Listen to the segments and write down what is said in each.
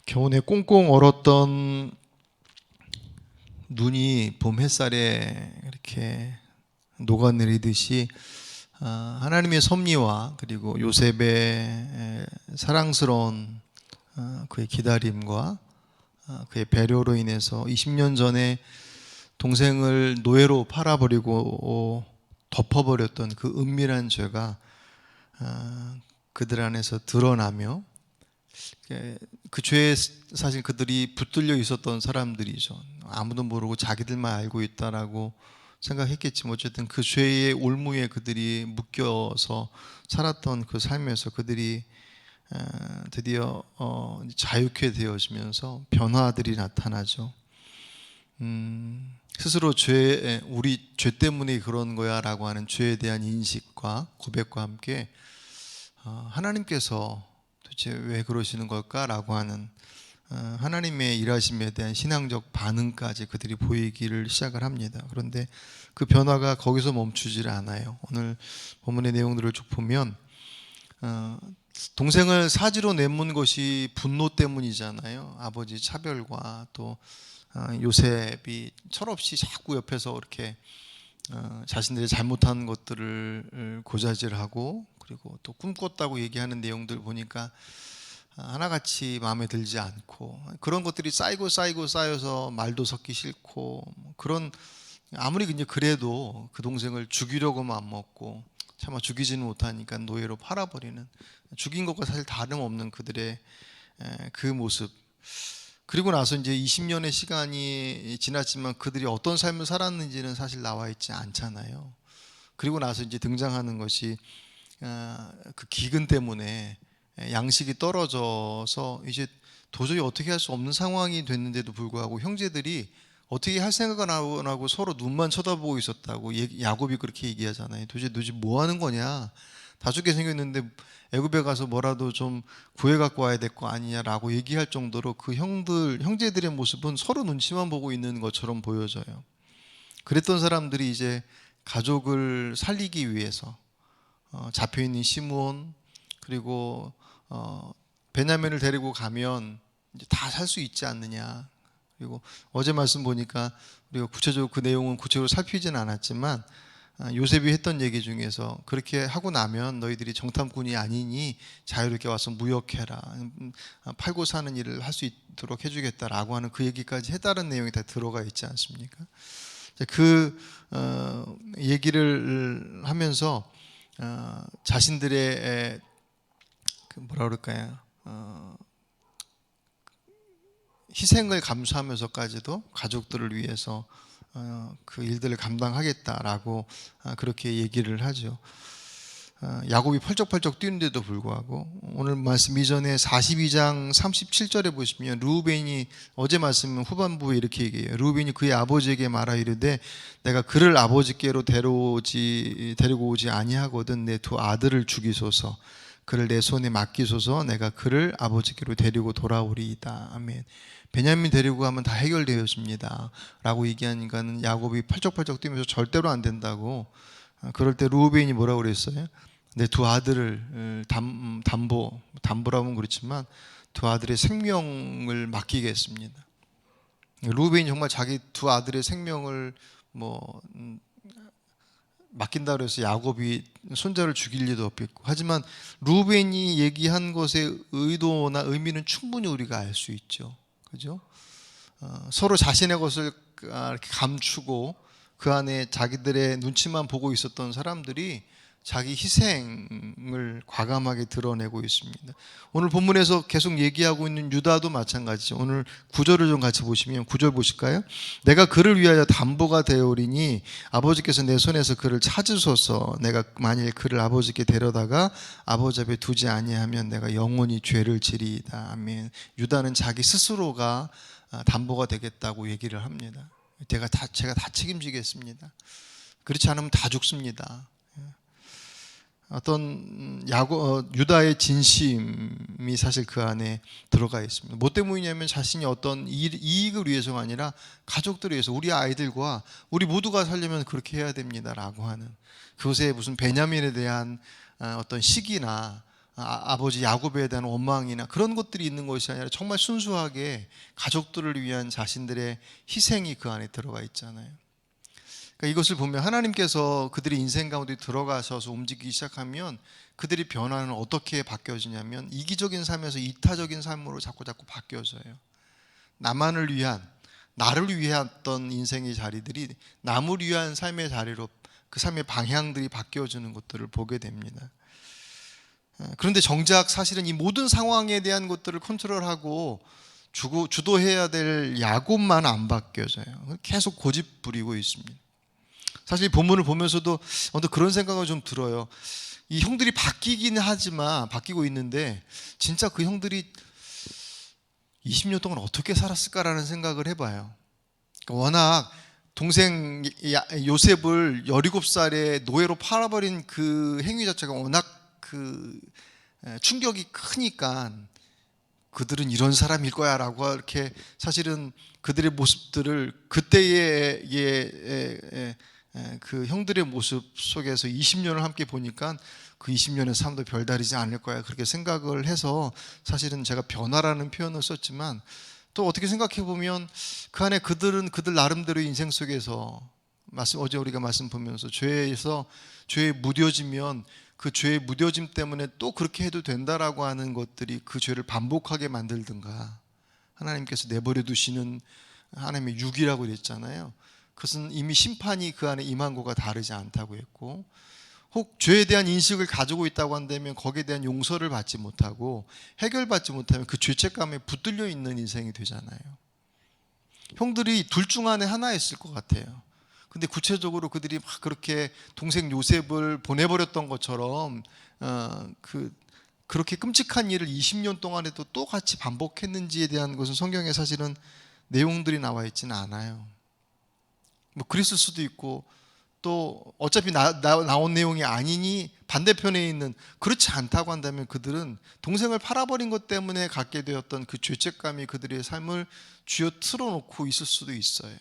겨우내 꽁꽁 얼었던 눈이 봄 햇살에 이렇게 녹아내리듯이 하나님의 섭리와 그리고 요셉의 사랑스러운 그의 기다림과 그의 배려로 인해서 20년 전에 동생을 노예로 팔아버리고 덮어버렸던 그 은밀한 죄가 그들 안에서 드러나며 그 죄에 사실 그들이 붙들려 있었던 사람들이죠. 아무도 모르고 자기들만 알고 있다라고 생각했겠지만 어쨌든 그 죄의 올무에 그들이 묶여서 살았던 그 삶에서 그들이 드디어 자유케 되어지면서 변화들이 나타나죠. 스스로 우리 죄 때문에 그런 거야 라고 하는 죄에 대한 인식과 고백과 함께 하나님께서 도대체 왜 그러시는 걸까 라고 하는 하나님의 일하심에 대한 신앙적 반응까지 그들이 보이기를 시작을 합니다. 그런데 그 변화가 거기서 멈추질 않아요. 오늘 본문의 내용들을 쭉 보면 동생을 사지로 내몬 것이 분노 때문이잖아요. 아버지 차별과 또 요셉이 철없이 자꾸 옆에서 이렇게 자신들이 잘못한 것들을 고자질하고 그리고 또 꿈꿨다고 얘기하는 내용들 보니까 하나같이 마음에 들지 않고 그런 것들이 쌓여서 말도 섞기 싫고 그런 아무리 이제 그래도 그 동생을 죽이려고 마음 먹고 차마 죽이지는 못하니까 노예로 팔아버리는 죽인 것과 사실 다름없는 그들의 그 모습. 그리고 나서 이제 20년의 시간이 지났지만 그들이 어떤 삶을 살았는지는 사실 나와 있지 않잖아요. 그리고 나서 이제 등장하는 것이 그 기근 때문에 양식이 떨어져서 이제 도저히 어떻게 할 수 없는 상황이 됐는데도 불구하고 형제들이 어떻게 할 생각은 안 하고 서로 눈만 쳐다보고 있었다고 야곱이 그렇게 얘기하잖아요. 도대체 뭐 하는 거냐? 다 죽게 생겼는데 애굽에 가서 뭐라도 좀 구해 갖고 와야 될 거 아니냐라고 얘기할 정도로 그 형제들의 모습은 서로 눈치만 보고 있는 것처럼 보여져요. 그랬던 사람들이 이제 가족을 살리기 위해서 잡혀있는 시므온 그리고 베냐민을 데리고 가면 이제 다 살 수 있지 않느냐. 그리고 어제 말씀 보니까 우리가 구체적으로 그 내용은 구체적으로 살피지는 않았지만 요셉이 했던 얘기 중에서 그렇게 하고 나면 너희들이 정탐꾼이 아니니 자유롭게 와서 무역해라, 팔고 사는 일을 할 수 있도록 해주겠다라고 하는 그 얘기까지 해다른 내용이 다 들어가 있지 않습니까? 그 얘기를 하면서 자신들의 그 뭐라 그럴까요? 희생을 감수하면서까지도 가족들을 위해서 그 일들을 감당하겠다라고 그렇게 얘기를 하죠. 야곱이 펄쩍펄쩍 뛰는데도 불구하고 오늘 말씀 이전에 42장 37절에 보시면 르우벤이 어제 말씀 후반부에 이렇게 얘기해요. 르우벤이 그의 아버지에게 말하 이르되 내가 그를 아버지께로 데리고 오지 아니하거든 내 두 아들을 죽이소서 그를 내 손에 맡기소서 내가 그를 아버지께로 데리고 돌아오리이다. 아멘. 베냐민 데리고 가면 다 해결되어집니다 라고 얘기하니까는 야곱이 펄쩍펄쩍 뛰면서 절대로 안 된다고. 그럴 때 르우벤이 뭐라고 그랬어요? 내 두 아들을 담보라면 그렇지만 두 아들의 생명을 맡기겠습니다. 르우벤이 정말 자기 두 아들의 생명을 맡긴다 그래서 야곱이 손자를 죽일 리도 없겠고, 하지만 르우벤이 얘기한 것의 의도나 의미는 충분히 우리가 알 수 있죠. 그죠? 서로 자신의 것을 이렇게 감추고 그 안에 자기들의 눈치만 보고 있었던 사람들이 자기 희생을 과감하게 드러내고 있습니다. 오늘 본문에서 계속 얘기하고 있는 유다도 마찬가지죠. 오늘 9절을 좀 같이 보시면 9절 보실까요? 내가 그를 위하여 담보가 되오리니 아버지께서 내 손에서 그를 찾으소서. 내가 만일 그를 아버지께 데려다가 아버지 앞에 두지 아니하면 내가 영원히 죄를 지리이다. 아멘. 유다는 자기 스스로가 담보가 되겠다고 얘기를 합니다. 제가 다 책임지겠습니다. 그렇지 않으면 다 죽습니다. 어떤 유다의 진심이 사실 그 안에 들어가 있습니다. 뭐 때문이냐면 자신이 어떤 이익을 위해서가 아니라 가족들을 위해서, 우리 아이들과 우리 모두가 살려면 그렇게 해야 됩니다라고 하는, 그것에 무슨 베냐민에 대한 어떤 시기나 아버지 야곱에 대한 원망이나 그런 것들이 있는 것이 아니라 정말 순수하게 가족들을 위한 자신들의 희생이 그 안에 들어가 있잖아요. 그러니까 이것을 보면 하나님께서 그들의 인생 가운데 들어가셔서 움직이기 시작하면 그들의 변화는 어떻게 바뀌어지냐면 이기적인 삶에서 이타적인 삶으로 자꾸 바뀌어져요. 나만을 위한, 나를 위했던 인생의 자리들이 남을 위한 삶의 자리로 그 삶의 방향들이 바뀌어지는 것들을 보게 됩니다. 그런데 정작 사실은 이 모든 상황에 대한 것들을 컨트롤하고 주도해야 될 야곱만 안 바뀌어져요. 계속 고집 부리고 있습니다. 사실 본문을 보면서도 그런 생각이 좀 들어요. 이 형들이 바뀌긴 하지만 바뀌고 있는데 진짜 그 형들이 20년 동안 어떻게 살았을까라는 생각을 해봐요. 워낙 동생 요셉을 17살에 노예로 팔아버린 그 행위 자체가 워낙 그 충격이 크니까 그들은 이런 사람일 거야 라고 이렇게 사실은 그들의 모습들을 그때의 그 형들의 모습 속에서 20년을 함께 보니까 그 20년의 삶도 별다르지 않을 거야 그렇게 생각을 해서 사실은 제가 변화라는 표현을 썼지만 또 어떻게 생각해 보면 그 안에 그들은 그들 나름대로 인생 속에서 어제 우리가 말씀 보면서 죄에 무뎌지면 그 죄의 무뎌짐 때문에 또 그렇게 해도 된다라고 하는 것들이 그 죄를 반복하게 만들든가 하나님께서 내버려 두시는 하나님의 육이라고 그랬잖아요. 그것은 이미 심판이 그 안에 임한 것과 다르지 않다고 했고 혹 죄에 대한 인식을 가지고 있다고 한다면 거기에 대한 용서를 받지 못하고 해결받지 못하면 그 죄책감에 붙들려 있는 인생이 되잖아요. 형들이 둘 중 안에 하나였을 것 같아요. 근데 구체적으로 그들이 막 그렇게 동생 요셉을 보내버렸던 것처럼 그렇게 끔찍한 일을 20년 동안에도 또 같이 반복했는지에 대한 것은 성경에 사실은 내용들이 나와 있지는 않아요. 뭐 그랬을 수도 있고 또 어차피 나온 내용이 아니니 반대편에 있는 그렇지 않다고 한다면 그들은 동생을 팔아버린 것 때문에 갖게 되었던 그 죄책감이 그들의 삶을 쥐어 틀어놓고 있을 수도 있어요.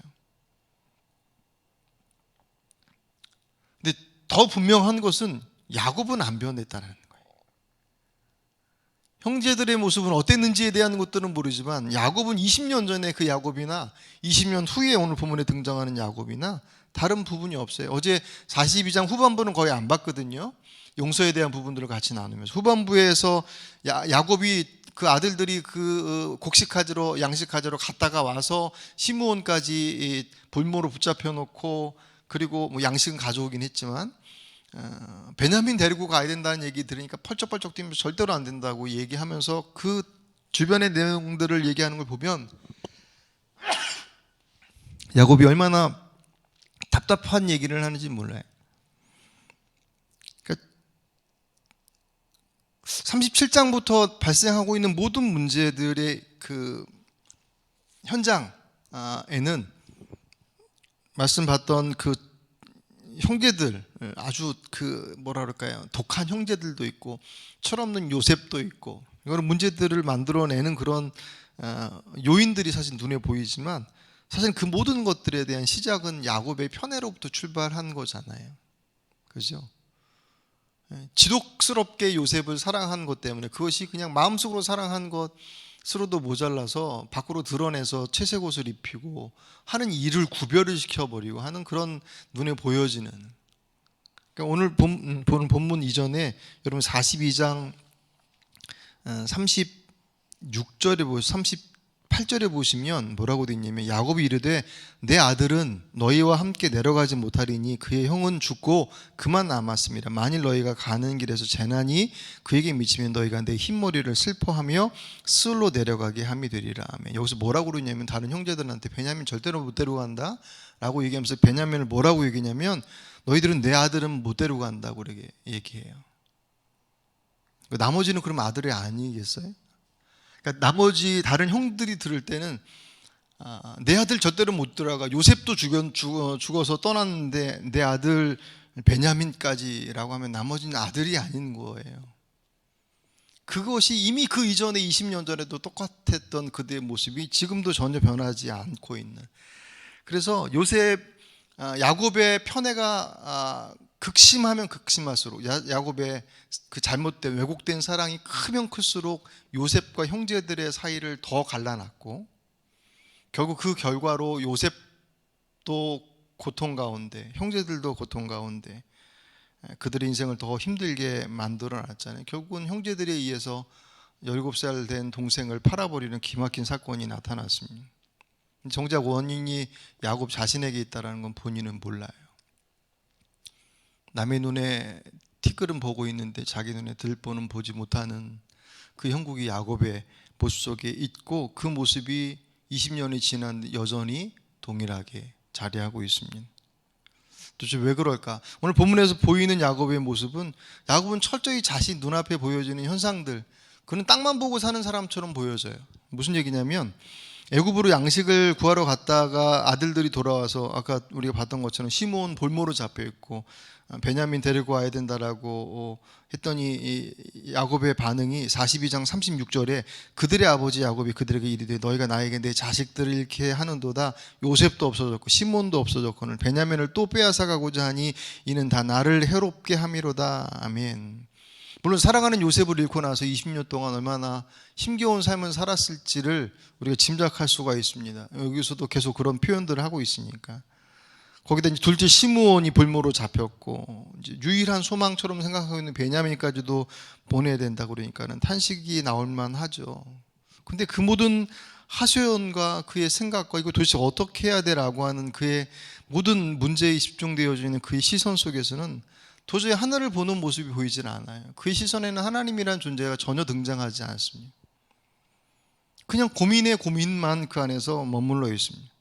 근데 더 분명한 것은 야곱은 안 변했다는 거예요. 형제들의 모습은 어땠는지에 대한 것들은 모르지만 야곱은 20년 전에 그 야곱이나 20년 후에 오늘 본문에 등장하는 야곱이나 다른 부분이 없어요. 어제 42장 후반부는 거의 안 봤거든요. 용서에 대한 부분들을 같이 나누면서 후반부에서 야곱이 그 아들들이 그 곡식가지러 양식가지러 갔다가 와서 시므온까지 볼모로 붙잡혀 놓고 그리고 뭐 양식은 가져오긴 했지만 베냐민 데리고 가야 된다는 얘기 들으니까 펄쩍펄쩍 뛰면서 절대로 안 된다고 얘기하면서 그 주변의 내용들을 얘기하는 걸 보면 야곱이 얼마나 답답한 얘기를 하는지 몰라요. 그러니까 37장부터 발생하고 있는 모든 문제들의 그 현장에는 말씀 봤던 그 형제들 아주 그 뭐라 그럴까요? 독한 형제들도 있고 철없는 요셉도 있고 이런 문제들을 만들어내는 그런 요인들이 사실 눈에 보이지만 사실 그 모든 것들에 대한 시작은 야곱의 편애로부터 출발한 거잖아요. 그죠? 지독스럽게 요셉을 사랑한 것 때문에 그것이 그냥 마음속으로 사랑한 것으로도 모자라서 밖으로 드러내서 채색옷을 입히고 하는 일을 구별을 시켜버리고 하는 그런 눈에 보여지는 그러니까 오늘 보는 본문 이전에 여러분 42장 36절에 보시면 38절에 보시면 뭐라고 되어 있냐면 야곱이 이르되 내 아들은 너희와 함께 내려가지 못하리니 그의 형은 죽고 그만 남았습니다. 만일 너희가 가는 길에서 재난이 그에게 미치면 너희가 내 흰머리를 슬퍼하며 스울로 내려가게 함이 되리라. 여기서 뭐라고 그러냐면 다른 형제들한테 베냐민 절대로 못 데려간다 라고 얘기하면서 베냐민을 뭐라고 얘기냐면 너희들은 내 아들은 못 데려간다고 그렇게 얘기해요. 나머지는 그럼 아들이 아니겠어요? 그러니까 나머지 다른 형들이 들을 때는 내 아들 절대로 못 들어가. 요셉도 죽어서 떠났는데 내 아들 베냐민까지라고 하면 나머지는 아들이 아닌 거예요. 그것이 이미 그 이전에 20년 전에도 똑같았던 그들의 모습이 지금도 전혀 변하지 않고 있는. 그래서 요셉 야곱의 편애가 극심하면 극심할수록 야곱의 그 잘못된 왜곡된 사랑이 크면 클수록 요셉과 형제들의 사이를 더 갈라놨고, 결국 그 결과로 요셉도 고통 가운데, 형제들도 고통 가운데 그들의 인생을 더 힘들게 만들어 놨잖아요. 결국은 형제들에 의해서 17살 된 동생을 팔아버리는 기막힌 사건이 나타났습니다. 정작 원인이 야곱 자신에게 있다는 건 본인은 몰라요. 남의 눈에 티끌은 보고 있는데 자기 눈에 들보는 보지 못하는 그 형국이 야곱의 모습 속에 있고, 그 모습이 20년이 지난 여전히 동일하게 자리하고 있습니다. 도대체 왜 그럴까? 오늘 본문에서 보이는 야곱의 모습은, 야곱은 철저히 자신 눈앞에 보여지는 현상들, 그는 땅만 보고 사는 사람처럼 보여져요. 무슨 얘기냐면, 애굽으로 양식을 구하러 갔다가 아들들이 돌아와서 아까 우리가 봤던 것처럼 시므온 볼모로 잡혀 있고 베냐민 데리고 와야 된다라고 했더니 이 야곱의 반응이 42장 36절에 그들의 아버지 야곱이 그들에게 이르되 너희가 나에게 내 자식들을 잃게 하는도다. 요셉도 없어졌고 시므온도 없어졌거늘 베냐민을 또 빼앗아 가고자 하니 이는 다 나를 해롭게 함이로다. 아멘. 물론 사랑하는 요셉을 잃고 나서 20년 동안 얼마나 힘겨운 삶을 살았을지를 우리가 짐작할 수가 있습니다. 여기서도 계속 그런 표현들을 하고 있으니까. 거기다 이제 둘째 시므온이 볼모로 잡혔고, 이제 유일한 소망처럼 생각하고 있는 베냐민까지도 보내야 된다 그러니까는 탄식이 나올 만하죠. 근데 그 모든 하소연과 그의 생각과 이거 도대체 어떻게 해야 되라고 하는 그의 모든 문제에 집중되어 있는 그의 시선 속에서는 도저히 하늘을 보는 모습이 보이질 않아요. 그의 시선에는 하나님이라는 존재가 전혀 등장하지 않습니다. 그냥 고민의 고민만 그 안에서 머물러 있습니다.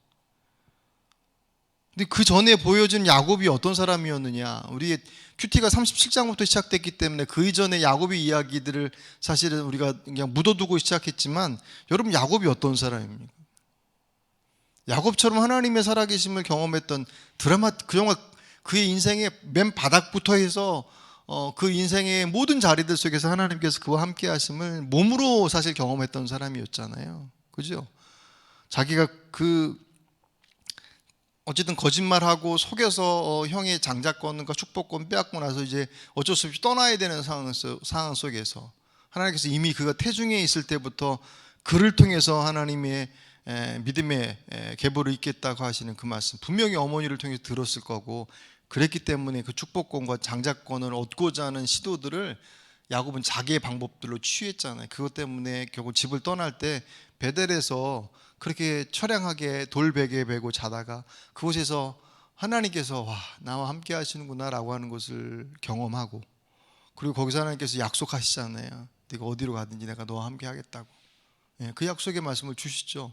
근데 그 전에 보여준 야곱이 어떤 사람이었느냐, 우리 큐티가 37장부터 시작됐기 때문에 그 이전에 야곱의 이야기들을 사실은 우리가 그냥 묻어두고 시작했지만, 여러분 야곱이 어떤 사람입니까? 야곱처럼 하나님의 살아계심을 경험했던 그 영화, 그의 인생의 맨 바닥부터 해서 그 인생의 모든 자리들 속에서 하나님께서 그와 함께 하심을 몸으로 사실 경험했던 사람이었잖아요. 그죠? 자기가 어쨌든 거짓말하고 속여서 형의 장자권과 축복권 빼앗고 나서 이제 어쩔 수 없이 떠나야 되는 상황 속에서 하나님께서 이미 그가 태중에 있을 때부터 그를 통해서 하나님의 믿음의 계보를 잇겠다고 하시는 그 말씀, 분명히 어머니를 통해서 들었을 거고, 그랬기 때문에 그 축복권과 장자권을 얻고자 하는 시도들을 야곱은 자기의 방법들로 취했잖아요. 그것 때문에 결국 집을 떠날 때 베델에서 그렇게 처량하게 돌베개 베고 자다가 그곳에서 하나님께서 와, 나와 함께 하시는구나 라고 하는 것을 경험하고, 그리고 거기서 하나님께서 약속하시잖아요. 네가 어디로 가든지 내가 너와 함께 하겠다고. 그 약속의 말씀을 주시죠.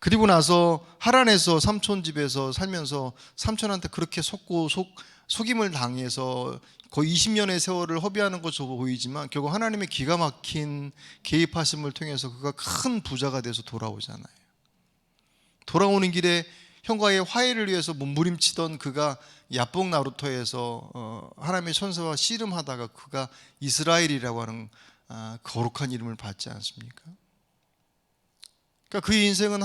그리고 나서 하란에서 삼촌 집에서 살면서 삼촌한테 그렇게 속임을 당해서 거의 20년의 세월을 허비하는 것으로 보이지만, 결국 하나님의 기가 막힌 개입하심을 통해서 그가 큰 부자가 돼서 돌아오잖아요. 돌아오는 길에 형과의 화해를 위해서 몸부림치던 그가 야복 나루터에서 하나님의 천사와 씨름하다가 그가 이스라엘이라고 하는 거룩한 이름을 받지 않습니까? 그러니까 그의 인생은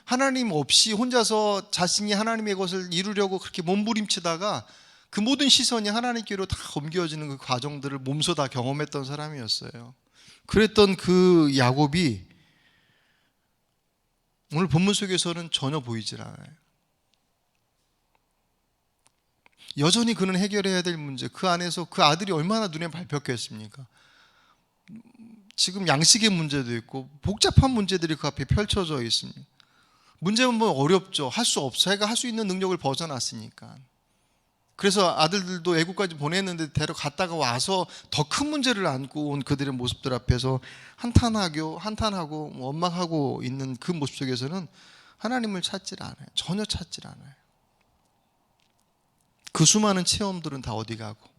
하나님 없이 혼자서 자신이 하나님의 것을 이루려고 그렇게 몸부림치다가 그 모든 시선이 하나님께로 다 옮겨지는 그 과정들을 몸소 다 경험했던 사람이었어요. 그랬던 그 야곱이 오늘 본문 속에서는 전혀 보이질 않아요. 여전히 그는 해결해야 될 문제, 그 안에서 그 아들이 얼마나 눈에 밟혔겠습니까? 지금 양식의 문제도 있고 복잡한 문제들이 그 앞에 펼쳐져 있습니다. 문제는 뭐 어렵죠. 할 수 없어. 자기가 할 수 있는 능력을 벗어났으니까. 그래서 아들들도 애국까지 보냈는데 데려갔다가 와서 더 큰 문제를 안고 온 그들의 모습들 앞에서 한탄하고 원망하고 있는 그 모습 속에서는 하나님을 찾질 않아요. 전혀 찾질 않아요. 그 수많은 체험들은 다 어디 가고,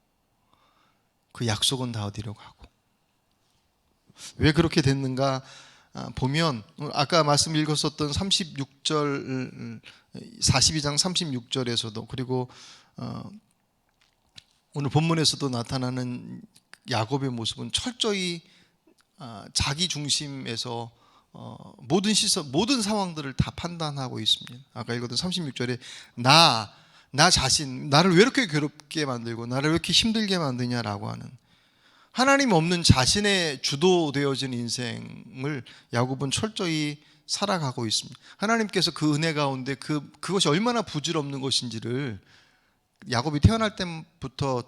그 약속은 다 어디로 가고. 왜 그렇게 됐는가 보면, 아까 말씀 읽었었던 36절 42장 36절에서도, 그리고 오늘 본문에서도 나타나는 야곱의 모습은 철저히 자기 중심에서 모든 상황들을 다 판단하고 있습니다. 아까 읽었던 36절에 나 자신, 나를 왜 이렇게 괴롭게 만들고 나를 왜 이렇게 힘들게 만드냐라고 하는, 하나님 없는 자신의 주도되어진 인생을 야곱은 철저히 살아가고 있습니다. 하나님께서 그 은혜 가운데 그것이 얼마나 부질없는 것인지를 야곱이 태어날 때부터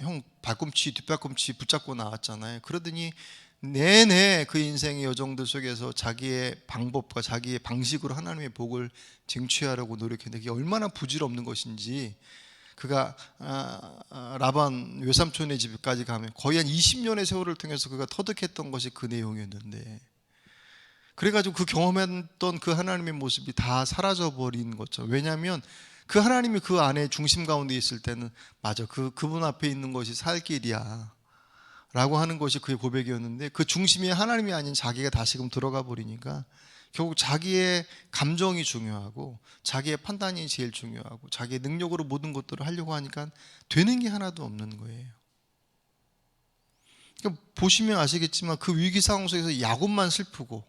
형 발꿈치 뒷발꿈치 붙잡고 나왔잖아요. 그러더니 내내 그 인생의 여정들 속에서 자기의 방법과 자기의 방식으로 하나님의 복을 쟁취하려고 노력했는데 그게 얼마나 부질없는 것인지, 그가 라반 외삼촌의 집까지 가면 거의 한 20년의 세월을 통해서 그가 터득했던 것이 그 내용이었는데, 그래가지고 그 경험했던 그 하나님의 모습이 다 사라져버린 거죠. 왜냐하면 그 하나님이 그 안에 중심 가운데 있을 때는 맞아, 그분 앞에 있는 것이 살 길이야 라고 하는 것이 그의 고백이었는데, 그 중심이 하나님이 아닌 자기가 다시금 들어가 버리니까 결국 자기의 감정이 중요하고 자기의 판단이 제일 중요하고 자기의 능력으로 모든 것들을 하려고 하니까 되는 게 하나도 없는 거예요. 그러니까 보시면 아시겠지만 그 위기 상황 속에서 야곱만 슬프고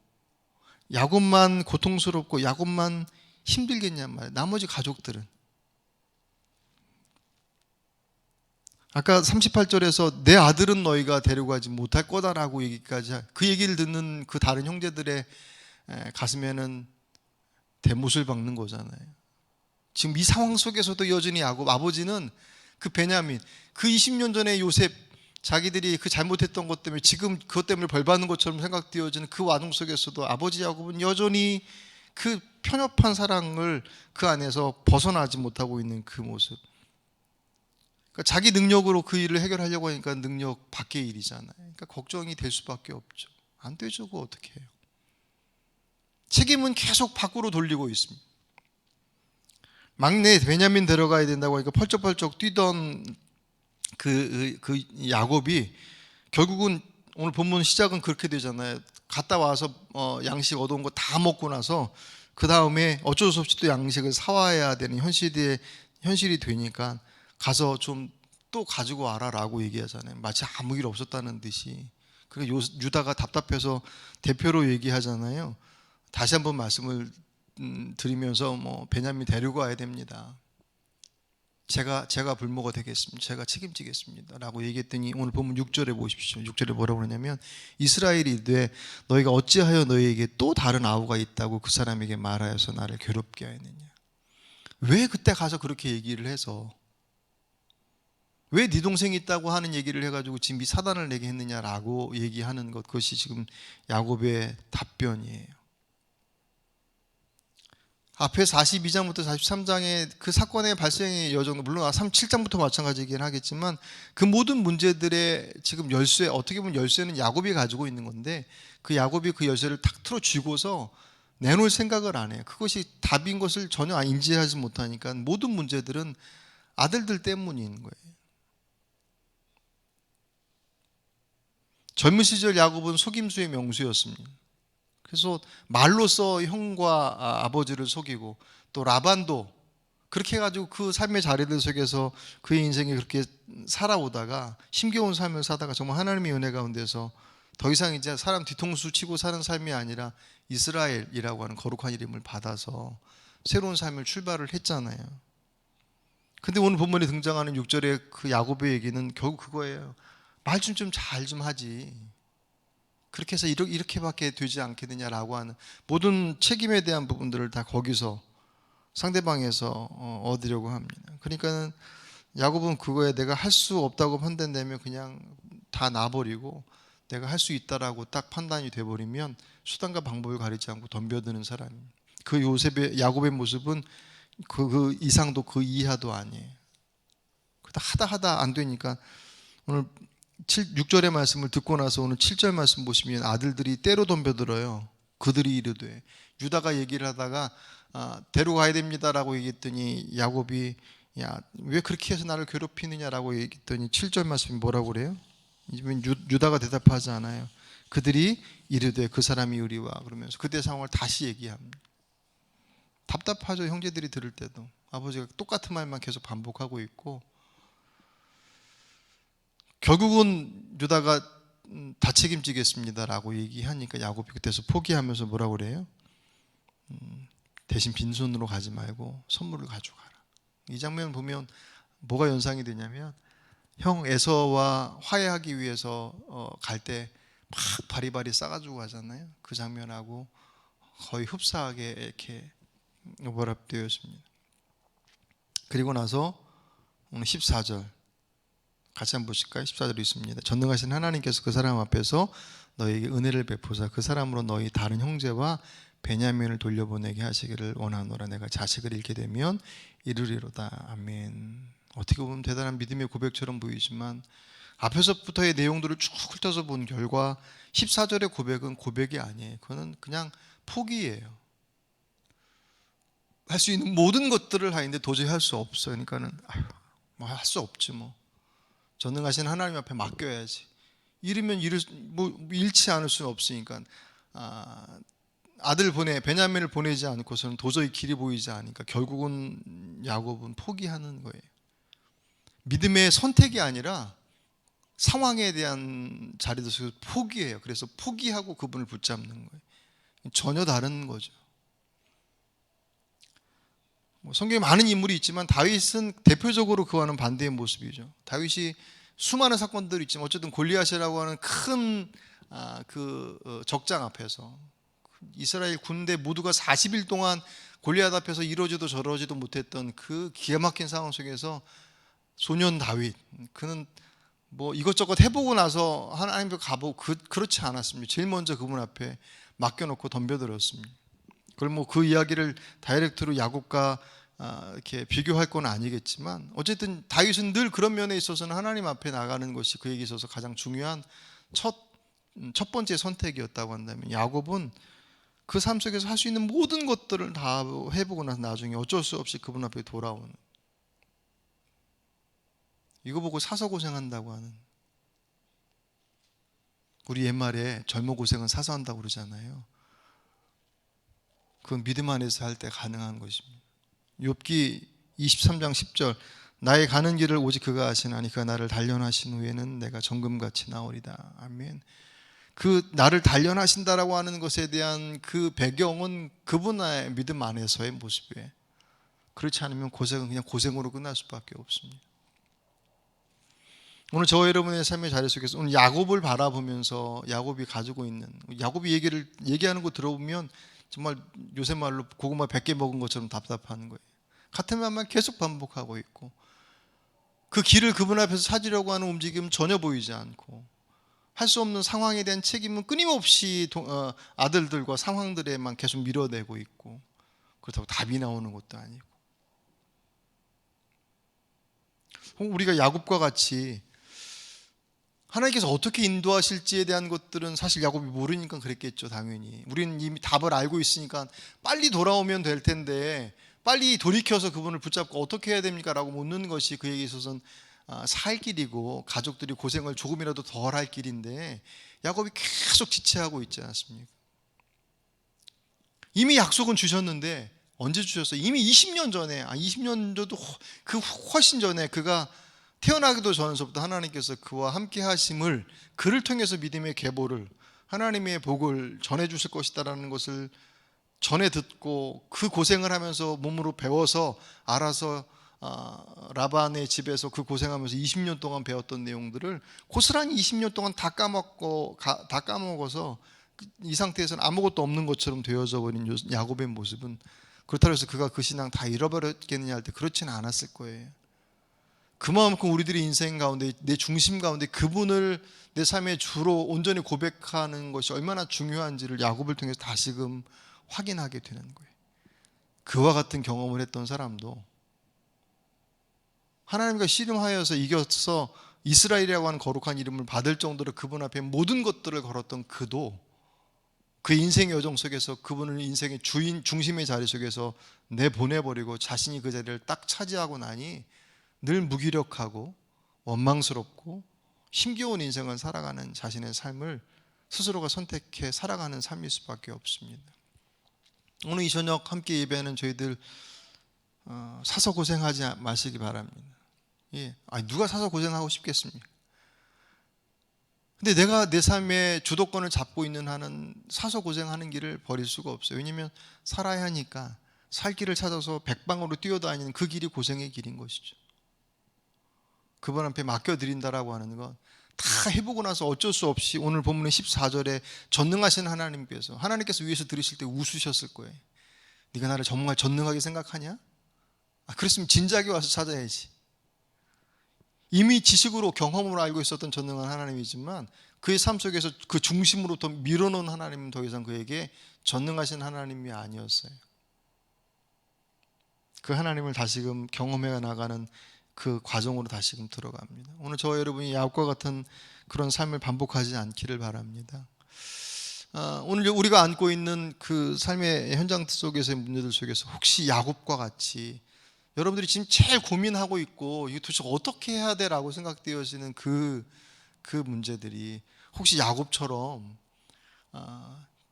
야곱만 고통스럽고 야곱만 힘들겠냔 말이에요. 나머지 가족들은. 아까 38절에서 내 아들은 너희가 데려가지 못할 거다라고 얘기까지, 그 얘기를 듣는 그 다른 형제들의 가슴에는 대못을 박는 거잖아요. 지금 이 상황 속에서도 여전히 야곱 아버지는 그 베냐민, 그 20년 전에 요셉 자기들이 그 잘못했던 것 때문에 지금 그것 때문에 벌 받는 것처럼 생각되어지는 그 와중 속에서도 아버지 야곱은 여전히 그 편협한 사랑을 그 안에서 벗어나지 못하고 있는 그 모습. 그러니까 자기 능력으로 그 일을 해결하려고 하니까 능력 밖의 일이잖아요. 그러니까 걱정이 될 수밖에 없죠. 안 되죠. 그거 어떻게 해요? 책임은 계속 밖으로 돌리고 있습니다. 막내 베냐민 데려가야 된다고 하니까 펄쩍펄쩍 뛰던 그 야곱이 결국은 오늘 본문 시작은 그렇게 되잖아요. 갔다 와서 양식 얻어온 거 다 먹고 나서 그 다음에 어쩔 수 없이 또 양식을 사와야 되는 현실이 되니까 가서 좀 또 가지고 와라라고 얘기하잖아요. 마치 아무 일 없었다는 듯이. 그러니까 유다가 답답해서 대표로 얘기하잖아요. 다시 한번 말씀을 드리면서 베냐민 데리고 와야 됩니다. 제가 불모가 되겠습니다. 제가 책임지겠습니다 라고 얘기했더니 오늘 보면 6절에 보십시오. 6절에 뭐라고 그러냐면 이스라엘이 이르되 너희가 어찌하여 너희에게 또 다른 아우가 있다고 그 사람에게 말하여서 나를 괴롭게 하였느냐. 왜 그때 가서 그렇게 얘기를 해서 왜 네 동생이 있다고 하는 얘기를 해가지고 지금 이 사단을 내게 했느냐라고 얘기하는 것, 그것이 지금 야곱의 답변이에요. 앞에 42장부터 43장의 그 사건의 발생의 여정, 물론 37장부터 마찬가지이긴 하겠지만 그 모든 문제들의 지금 열쇠, 어떻게 보면 열쇠는 야곱이 가지고 있는 건데 그 야곱이 그 열쇠를 탁 틀어쥐고서 내놓을 생각을 안 해요. 그것이 답인 것을 전혀 인지하지 못하니까 모든 문제들은 아들들 때문인 거예요. 젊은 시절 야곱은 속임수의 명수였습니다. 그래서 말로써 형과 아버지를 속이고 또 라반도 그렇게 해가지고 그 삶의 자리들 속에서 그의 인생이 그렇게 살아오다가 힘겨운 삶을 사다가 정말 하나님의 은혜 가운데서 더 이상 이제 사람 뒤통수 치고 사는 삶이 아니라 이스라엘이라고 하는 거룩한 이름을 받아서 새로운 삶을 출발을 했잖아요. 근데 오늘 본문에 등장하는 6절의 그 야곱의 얘기는 결국 그거예요. 말 좀 잘 좀 하지. 그렇게 해서 이렇게밖에 되지 않겠느냐라고 하는 모든 책임에 대한 부분들을 다 거기서 상대방에서 얻으려고 합니다. 그러니까는 야곱은 그거에 내가 할 수 없다고 판단되면 그냥 다 놔버리고 내가 할 수 있다라고 딱 판단이 돼버리면 수단과 방법을 가리지 않고 덤벼드는 사람입니다. 그 야곱의 모습은 그 이상도 그 이하도 아니에요. 하다 안 되니까 오늘 6절의 말씀을 듣고 나서 오늘 7절 말씀 보시면 아들들이 때로 덤벼들어요. 그들이 이르되, 유다가 얘기를 하다가 데려가야 됩니다라고 얘기했더니 야곱이 야, 왜 그렇게 해서 나를 괴롭히느냐라고 얘기했더니 7절 말씀이 뭐라고 그래요? 유다가 대답하지 않아요. 그들이 이르되 그 사람이 우리와 그러면서 그때 상황을 다시 얘기합니다. 답답하죠. 형제들이 들을 때도 아버지가 똑같은 말만 계속 반복하고 있고 결국은 유다가 다 책임지겠습니다라고 얘기하니까 야곱이 그때서 포기하면서 뭐라고 그래요? 대신 빈손으로 가지 말고 선물을 가져가라. 이 장면 보면 뭐가 연상이 되냐면 형 에서와 화해하기 위해서 갈 때 막 바리바리 싸가지고 가잖아요. 그 장면하고 거의 흡사하게 이렇게 오버랩되어 있습니다. 그리고 나서 오늘 14절 같이 한번 보실까요? 14절에 있습니다. 전능하신 하나님께서 그 사람 앞에서 너희에게 은혜를 베푸사 그 사람으로 너희 다른 형제와 베냐민을 돌려보내게 하시기를 원하노라. 내가 자식을 잃게 되면 이르리로다. 아멘. 어떻게 보면 대단한 믿음의 고백처럼 보이지만 앞에서부터의 내용들을 쭉 훑어서 본 결과 14절의 고백은 고백이 아니에요. 그거는 그냥 포기예요. 할 수 있는 모든 것들을 하는데 도저히 할 수 없어요. 그러니까는 뭐 할 수 없지 뭐. 전능하신 하나님 앞에 맡겨야지. 잃으면 잃지 않을 수는 없으니까 아들 베냐민을 보내지 않고서는 도저히 길이 보이지 않으니까 결국은 야곱은 포기하는 거예요. 믿음의 선택이 아니라 상황에 대한 자리에서 포기해요. 그래서 포기하고 그분을 붙잡는 거예요. 전혀 다른 거죠. 성경에 많은 인물이 있지만 다윗은 대표적으로 그와는 반대의 모습이죠. 다윗이 수많은 사건들이 있지만 어쨌든 골리앗이라고 하는 큰 적장 앞에서 이스라엘 군대 모두가 40일 동안 골리앗 앞에서 이러지도 저러지도 못했던 그 기가 막힌 상황 속에서 소년 다윗, 그는 뭐 이것저것 해보고 나서 하나님 앞에 가보고 그렇지 않았습니다. 제일 먼저 그분 앞에 맡겨놓고 덤벼들었습니다. 그걸 뭐 그 이야기를 다이렉트로 야곱과 이렇게 비교할 건 아니겠지만 어쨌든 다윗은 늘 그런 면에 있어서는 하나님 앞에 나가는 것이 그에게 있어서 가장 중요한 첫 번째 선택이었다고 한다면 야곱은 그 삶 속에서 할 수 있는 모든 것들을 다 해보고 나서 나중에 어쩔 수 없이 그분 앞에 돌아오는, 이거 보고 사서 고생한다고 하는, 우리 옛말에 젊어 고생은 사서 한다고 그러잖아요. 그건 믿음 안에서 할 때 가능한 것입니다. 욥기 23장 10절 나의 가는 길을 오직 그가 아시나니 그가 나를 단련하신 후에는 내가 정금같이 나오리다. 아멘. 그 나를 단련하신다라고 하는 것에 대한 그 배경은 그분의 믿음 안에서의 모습이에요. 그렇지 않으면 고생은 그냥 고생으로 끝날 수밖에 없습니다. 오늘 저와 여러분의 삶의 자리 속에서 오늘 야곱을 바라보면서 야곱이 가지고 있는, 야곱이 얘기하는 거 들어보면 정말 요새 말로 고구마 100개 먹은 것처럼 답답한 거예요. 같은 말만 계속 반복하고 있고 그 길을 그분 앞에서 찾으려고 하는 움직임은 전혀 보이지 않고 할 수 없는 상황에 대한 책임은 끊임없이 아들들과 상황들에만 계속 밀어내고 있고 그렇다고 답이 나오는 것도 아니고, 우리가 야곱과 같이 하나님께서 어떻게 인도하실지에 대한 것들은 사실 야곱이 모르니까 그랬겠죠. 당연히 우리는 이미 답을 알고 있으니까 빨리 돌아오면 될 텐데 빨리 돌이켜서 그분을 붙잡고 어떻게 해야 됩니까? 라고 묻는 것이 그에게 있어서는 살 길이고 가족들이 고생을 조금이라도 덜 할 길인데 야곱이 계속 지체하고 있지 않습니까? 이미 약속은 주셨는데 언제 주셨어요? 이미 20년 전에, 20년 전도 그 훨씬 전에 그가 태어나기도 전서부터 하나님께서 그와 함께 하심을, 그를 통해서 믿음의 계보를, 하나님의 복을 전해 주실 것이다라는 것을 전에 듣고 그 고생을 하면서 몸으로 배워서 알아서 라반의 집에서 그 고생하면서 20년 동안 배웠던 내용들을 고스란히 20년 동안 다 까먹어서 이 상태에서는 아무것도 없는 것처럼 되어져 버린 야곱의 모습은, 그렇다고 해서 그가 그 신앙 다 잃어버렸겠느냐 할 때 그렇지는 않았을 거예요. 그만큼 우리들의 인생 가운데 내 중심 가운데 그분을 내 삶의 주로 온전히 고백하는 것이 얼마나 중요한지를 야곱을 통해서 다시금 확인하게 되는 거예요. 그와 같은 경험을 했던 사람도 하나님과 씨름하여서 이겨서 이스라엘이라고 하는 거룩한 이름을 받을 정도로 그분 앞에 모든 것들을 걸었던 그도 그 인생의 여정 속에서 그분을 인생의 주인 중심의 자리 속에서 내보내버리고 자신이 그 자리를 딱 차지하고 나니 늘 무기력하고 원망스럽고 힘겨운 인생을 살아가는 자신의 삶을 스스로가 선택해 살아가는 삶일 수밖에 없습니다. 오늘 이 저녁 함께 예배하는 저희들 사서 고생하지 마시기 바랍니다. 예, 누가 사서 고생하고 싶겠습니까? 근데 내가 내 삶의 주도권을 잡고 있는 한은 사서 고생하는 길을 버릴 수가 없어요. 왜냐하면 살아야 하니까. 살 길을 찾아서 백방으로 뛰어다니는 그 길이 고생의 길인 것이죠. 그분 앞에 맡겨드린다라고 하는 건 다 해보고 나서 어쩔 수 없이 오늘 본문의 14절에 전능하신 하나님께서 위에서 들으실 때 웃으셨을 거예요. 네가 나를 정말 전능하게 생각하냐? 그랬으면 진작에 와서 찾아야지. 이미 지식으로 경험으로 알고 있었던 전능한 하나님이지만 그의 삶 속에서 그 중심으로부터 밀어놓은 하나님은 더 이상 그에게 전능하신 하나님이 아니었어요. 그 하나님을 다시금 경험해 나가는 그 과정으로 다시금 들어갑니다. 오늘 저와 여러분이 야곱과 같은 그런 삶을 반복하지 않기를 바랍니다. 오늘 우리가 안고 있는 그 삶의 현장 속에서의 문제들 속에서 혹시 야곱과 같이 여러분들이 지금 제일 고민하고 있고 이게 도대체 어떻게 해야 돼라고 생각되어지는 그 문제들이 혹시 야곱처럼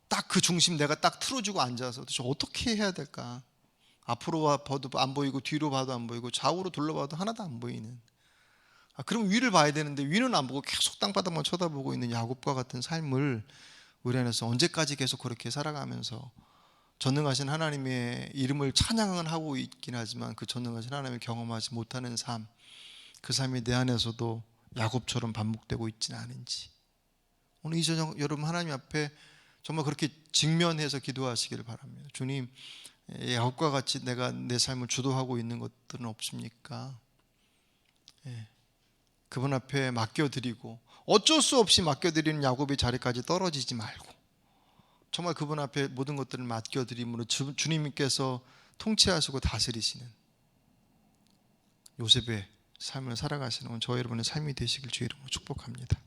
딱 그 중심 내가 딱 틀어주고 앉아서 도대체 어떻게 해야 될까? 앞으로 봐도 안 보이고 뒤로 봐도 안 보이고 좌우로 둘러봐도 하나도 안 보이는, 그럼 위를 봐야 되는데 위는 안 보고 계속 땅바닥만 쳐다보고 있는 야곱과 같은 삶을 우리 안에서 언제까지 계속 그렇게 살아가면서 전능하신 하나님의 이름을 찬양은 하고 있긴 하지만 그 전능하신 하나님을 경험하지 못하는 삶, 그 삶이 내 안에서도 야곱처럼 반복되고 있지는 않은지, 오늘 이 저녁 여러분 하나님 앞에 정말 그렇게 직면해서 기도하시기를 바랍니다. 주님, 야곱과 같이 내가 내 삶을 주도하고 있는 것들은 없습니까? 그분 앞에 맡겨드리고 어쩔 수 없이 맡겨드리는 야곱의 자리까지 떨어지지 말고 정말 그분 앞에 모든 것들을 맡겨드림으로 주님께서 통치하시고 다스리시는 요셉의 삶을 살아가시는 건 저와 여러분의 삶이 되시길 주의 이름으로 축복합니다.